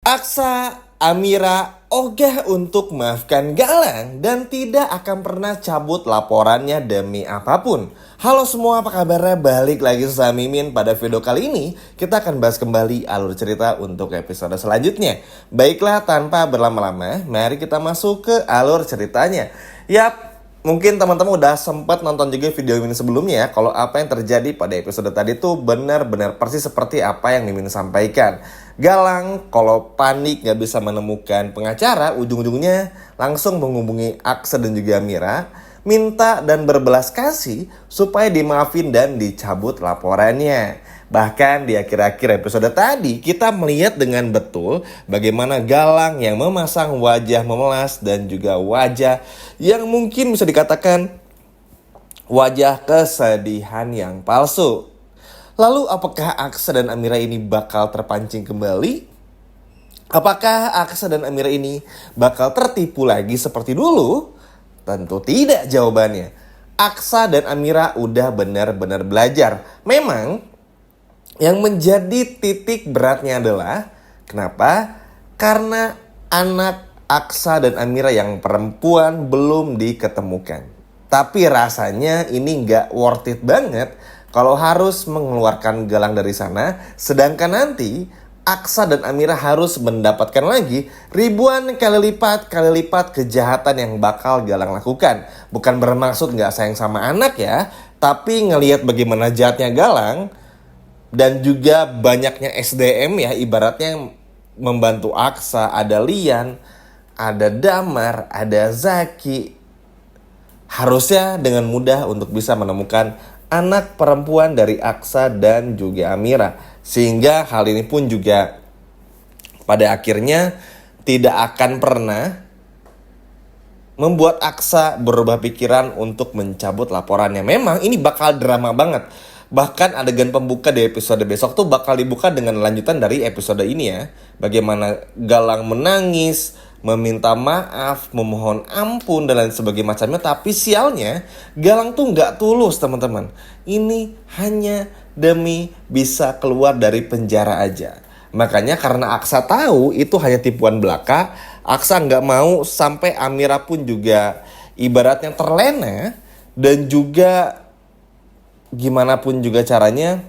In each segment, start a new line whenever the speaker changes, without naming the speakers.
Aksa, Amira ogah untuk maafkan Galang dan tidak akan pernah cabut laporannya demi apapun. Halo semua, apa kabarnya? Balik lagi sama Mimin. Pada video kali ini kita akan bahas kembali alur cerita untuk episode selanjutnya. Baiklah, tanpa berlama-lama, mari kita masuk ke alur ceritanya. Yap, mungkin teman-teman udah sempat nonton juga video Mimin sebelumnya. Kalau apa yang terjadi pada episode tadi tuh benar-benar persis seperti apa yang Mimin sampaikan. Galang kalau panik gak bisa menemukan pengacara, ujung-ujungnya langsung menghubungi Aksa dan juga Mira, minta dan berbelas kasih supaya dimaafin dan dicabut laporannya. Bahkan di akhir-akhir episode tadi kita melihat dengan betul bagaimana Galang yang memasang wajah memelas dan juga wajah yang mungkin bisa dikatakan wajah kesedihan yang palsu. Lalu apakah Aksa dan Amira ini bakal terpancing kembali? Apakah Aksa dan Amira ini bakal tertipu lagi seperti dulu? Tentu tidak jawabannya. Aksa dan Amira udah benar-benar belajar. Memang yang menjadi titik beratnya adalah kenapa? Karena anak Aksa dan Amira yang perempuan belum diketemukan. Tapi rasanya ini gak worth it banget kalau harus mengeluarkan Galang dari sana, sedangkan nanti Aksa dan Amira harus mendapatkan lagi ribuan kali lipat kejahatan yang bakal Galang lakukan. Bukan bermaksud gak sayang sama anak ya, tapi ngelihat bagaimana jahatnya Galang dan juga banyaknya SDM ya, ibaratnya membantu Aksa. Ada Lian, ada Damar, ada Zaki. Harusnya dengan mudah untuk bisa menemukan anak perempuan dari Aksa dan juga Amira. Sehingga hal ini pun juga pada akhirnya tidak akan pernah membuat Aksa berubah pikiran untuk mencabut laporannya. Memang ini bakal drama banget. Bahkan adegan pembuka di episode besok tuh bakal dibuka dengan lanjutan dari episode ini ya. Bagaimana Galang menangis, meminta maaf, memohon ampun dan lain sebagainya macamnya. Tapi sialnya Galang tuh gak tulus teman-teman. Ini hanya demi bisa keluar dari penjara aja. Makanya karena Aksa tahu itu hanya tipuan belaka, Aksa gak mau sampai Amira pun juga ibaratnya terlena. Dan juga gimana pun juga caranya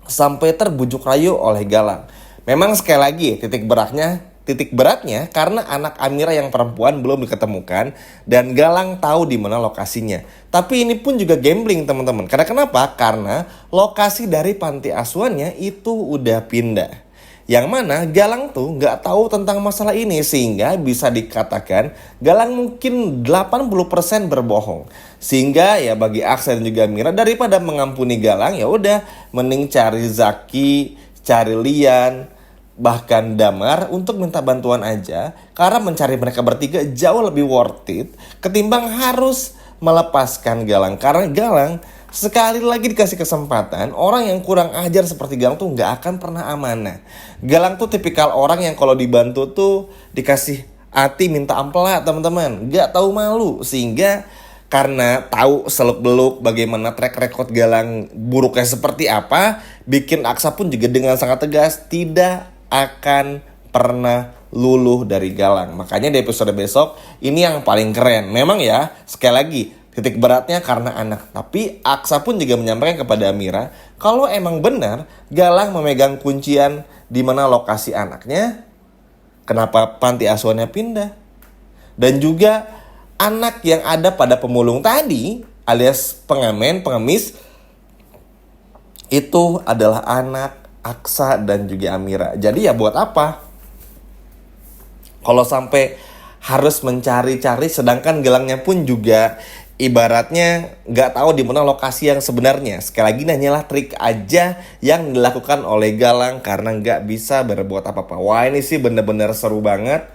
sampai terbujuk rayu oleh Galang. Memang sekali lagi titik beratnya karena anak Amira yang perempuan belum diketemukan dan Galang tahu di mana lokasinya. Tapi ini pun juga gambling teman-teman. Karena kenapa? Karena lokasi dari panti asuhannya itu udah pindah. Yang mana Galang tuh nggak tahu tentang masalah ini, sehingga bisa dikatakan Galang mungkin 80% berbohong. Sehingga ya bagi Aksa dan juga Mira, daripada mengampuni Galang, ya udah mending cari Zaki, cari Lian, bahkan Damar untuk minta bantuan aja. Karena mencari mereka bertiga jauh lebih worth it ketimbang harus melepaskan Galang. Karena Galang sekali lagi dikasih kesempatan, orang yang kurang ajar seperti Galang tuh gak akan pernah amanah. Galang tuh tipikal orang yang kalau dibantu tuh dikasih hati minta ampela teman-teman. Gak tahu malu. Sehingga karena tahu seluk-beluk bagaimana track record Galang buruknya seperti apa, bikin Aksa pun juga dengan sangat tegas tidak akan pernah luluh dari Galang. Makanya di episode besok ini yang paling keren. Memang ya, sekali lagi titik beratnya karena anak. Tapi Aksa pun juga menyampaikan kepada Amira kalau emang benar Galang memegang kuncian di mana lokasi anaknya, kenapa panti asuhannya pindah. Dan juga anak yang ada pada pemulung tadi alias pengemis itu adalah anak Aksa dan juga Amira. Jadi ya buat apa kalau sampai harus mencari-cari sedangkan Galangnya pun juga ibaratnya gak tahu di mana lokasi yang sebenarnya. Sekali lagi ini hanyalah trik aja yang dilakukan oleh Galang karena gak bisa berbuat apa-apa. Wah, ini sih bener-bener seru banget.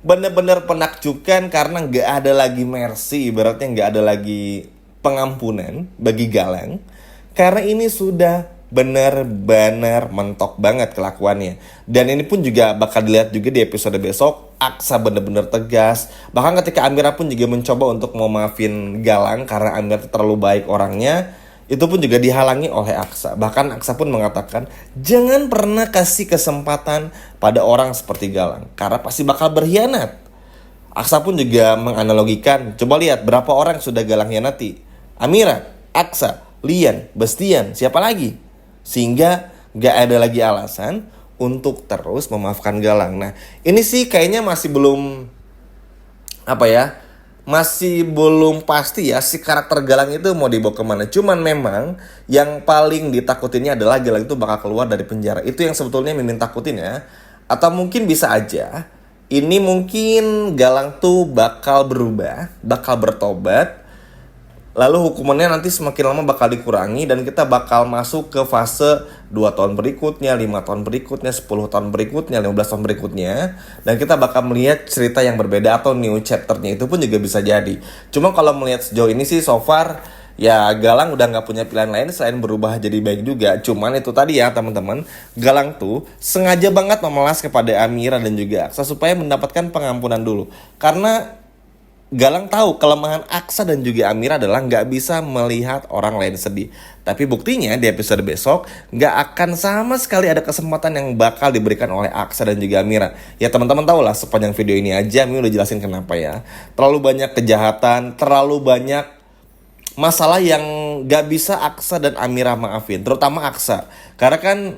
Bener-bener penakjubkan karena gak ada lagi mercy, ibaratnya gak ada lagi pengampunan bagi Galang. Karena ini sudah benar-benar mentok banget kelakuannya. Dan ini pun juga bakal dilihat juga di episode besok. Aksa benar-benar tegas. Bahkan ketika Amira pun juga mencoba untuk mau maafin Galang karena Amira terlalu baik orangnya, itu pun juga dihalangi oleh Aksa. Bahkan Aksa pun mengatakan, jangan pernah kasih kesempatan pada orang seperti Galang, karena pasti bakal berkhianat. Aksa pun juga menganalogikan, coba lihat berapa orang sudah Galang hianati. Amira, Aksa, Lian, Bastian, siapa lagi? Sehingga gak ada lagi alasan untuk terus memaafkan Galang. Nah, ini sih kayaknya masih belum masih belum pasti ya si karakter Galang itu mau dibawa kemana. Cuman memang yang paling ditakutinnya adalah Galang itu bakal keluar dari penjara. Itu yang sebetulnya Mimin takutin ya. Atau mungkin bisa aja ini mungkin Galang tuh bakal berubah, bakal bertobat, lalu hukumannya nanti semakin lama bakal dikurangi dan kita bakal masuk ke fase 2 tahun berikutnya, 5 tahun berikutnya, 10 tahun berikutnya, 15 tahun berikutnya. Dan kita bakal melihat cerita yang berbeda atau new chapternya, itu pun juga bisa jadi. Cuma kalau melihat sejauh ini sih so far ya Galang udah gak punya pilihan lain selain berubah jadi baik juga. Cuman itu tadi ya teman-teman, Galang tuh sengaja banget memelas kepada Amira dan juga Aksa supaya mendapatkan pengampunan dulu. Karena Galang tahu kelemahan Aksa dan juga Amira adalah nggak bisa melihat orang lain sedih. Tapi buktinya di episode besok nggak akan sama sekali ada kesempatan yang bakal diberikan oleh Aksa dan juga Amira. Ya teman-teman tahu lah sepanjang video ini aja Mimi udah jelasin kenapa ya. Terlalu banyak kejahatan, terlalu banyak masalah yang nggak bisa Aksa dan Amira maafin. Terutama Aksa. Karena kan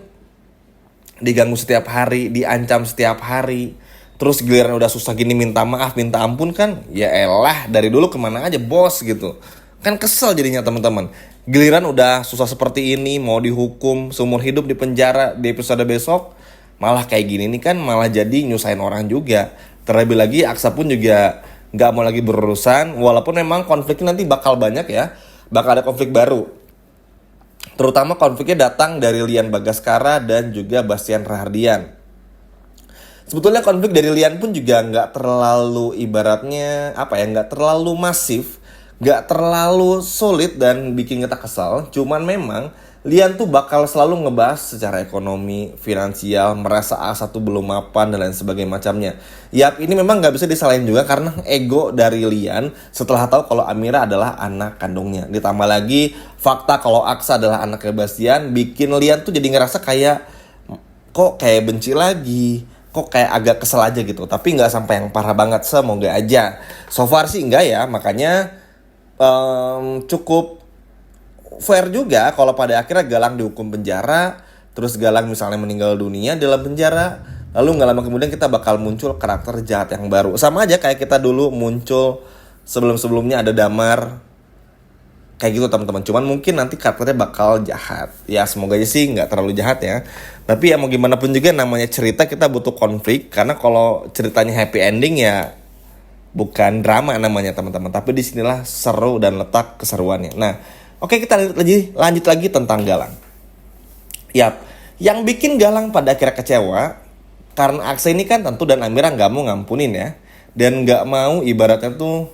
diganggu setiap hari, diancam setiap hari. Terus giliran udah susah gini minta maaf, minta ampun kan, ya elah dari dulu kemana aja bos gitu. Kan kesel jadinya teman-teman. Giliran udah susah seperti ini, mau dihukum seumur hidup di penjara di episode besok, malah kayak gini nih kan malah jadi nyusahin orang juga. Terlebih lagi Aksa pun juga gak mau lagi berurusan, walaupun memang konfliknya nanti bakal banyak ya, bakal ada konflik baru. Terutama konfliknya datang dari Lian Bagaskara dan juga Bastian Rahardian. Sebetulnya konflik dari Lian pun juga nggak terlalu ibaratnya nggak terlalu masif, nggak terlalu sulit dan bikin kita kesal. Cuman memang Lian tuh bakal selalu ngebahas secara ekonomi, finansial, merasa A1 belum mapan dan lain sebagainya macamnya. Yap, ini memang nggak bisa disalahin juga karena ego dari Lian setelah tahu kalau Amira adalah anak kandungnya. Ditambah lagi fakta kalau Aksa adalah anak Bastian, bikin Lian tuh jadi ngerasa kok kayak benci lagi. Kok kayak agak kesel aja gitu. Tapi gak sampai yang parah banget, semoga aja. So far sih enggak ya, makanya cukup fair juga kalau pada akhirnya Galang dihukum penjara. Terus Galang misalnya meninggal dunia dalam penjara. Lalu gak lama kemudian kita bakal muncul karakter jahat yang baru. Sama aja kayak kita dulu muncul sebelum-sebelumnya ada Damar. Kayak gitu teman-teman. Cuman mungkin nanti karakternya bakal jahat. Ya semoga aja sih gak terlalu jahat ya. Tapi ya mau gimana pun juga namanya cerita kita butuh konflik. Karena kalau ceritanya happy ending ya bukan drama namanya teman-teman. Tapi disinilah seru dan letak keseruannya. Nah oke, kita lanjut lagi tentang Galang. Yap, yang bikin Galang pada akhirnya kecewa karena Aksa ini kan tentu dan Amira gak mau ngampunin ya. Dan gak mau ibaratnya tuh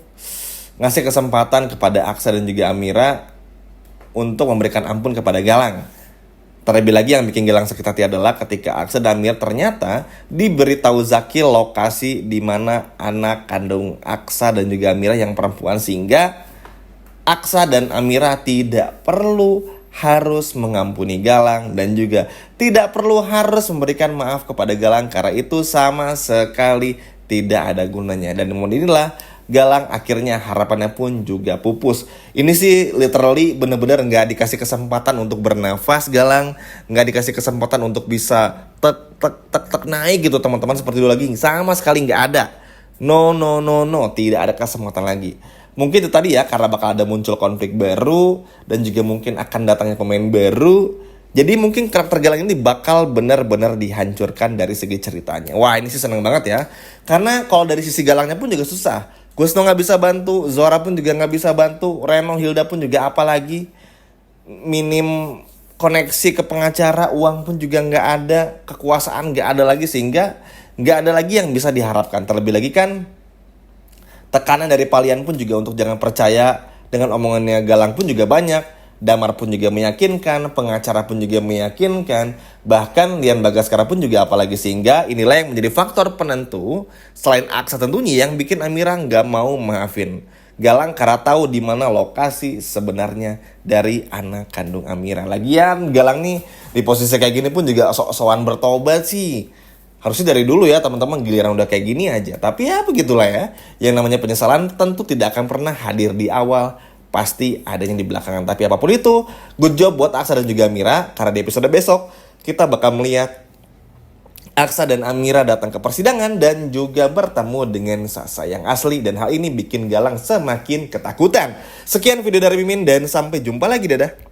ngasih kesempatan kepada Aksa dan juga Amira untuk memberikan ampun kepada Galang. Terlebih lagi yang bikin Galang sakit hati adalah ketika Aksa dan Amira ternyata diberitahu Zaki lokasi di mana anak kandung Aksa dan juga Amira yang perempuan, sehingga Aksa dan Amira tidak perlu harus mengampuni Galang dan juga tidak perlu harus memberikan maaf kepada Galang karena itu sama sekali tidak ada gunanya. Dan inilah Galang akhirnya harapannya pun juga pupus. Ini sih literally bener-bener gak dikasih kesempatan untuk bernafas Galang. Gak dikasih kesempatan untuk bisa tek naik gitu teman-teman seperti dulu lagi. Sama sekali gak ada. No, tidak ada kesempatan lagi. Mungkin itu tadi ya karena bakal ada muncul konflik baru dan juga mungkin akan datangnya pemain baru. Jadi mungkin karakter Galang ini bakal benar-benar dihancurkan dari segi ceritanya. Wah ini sih seneng banget ya. Karena kalau dari sisi Galangnya pun juga susah. Gusno gak bisa bantu, Zora pun juga gak bisa bantu, Reno, Hilda pun juga apalagi. Minim koneksi ke pengacara, uang pun juga gak ada, kekuasaan gak ada lagi, sehingga gak ada lagi yang bisa diharapkan. Terlebih lagi kan tekanan dari Palian pun juga untuk jangan percaya dengan omongannya Galang pun juga banyak. Damar pun juga meyakinkan, pengacara pun juga meyakinkan, bahkan Lian Bagaskara pun juga apalagi, sehingga inilah yang menjadi faktor penentu selain Aksa tentunya yang bikin Amira gak mau maafin Galang karena tahu di mana lokasi sebenarnya dari anak kandung Amira. Lagian Galang nih di posisi kayak gini pun juga sok-sokan bertobat sih. Harusnya dari dulu ya teman-teman, giliran udah kayak gini aja. Tapi ya begitulah ya. Yang namanya penyesalan tentu tidak akan pernah hadir di awal. Pasti adanya di belakangan. Tapi apapun itu, good job buat Aksa dan juga Amira. Karena di episode besok kita bakal melihat Aksa dan Amira datang ke persidangan dan juga bertemu dengan Sasa yang asli. Dan hal ini bikin Galang semakin ketakutan. Sekian video dari Mimin dan sampai jumpa lagi, dadah.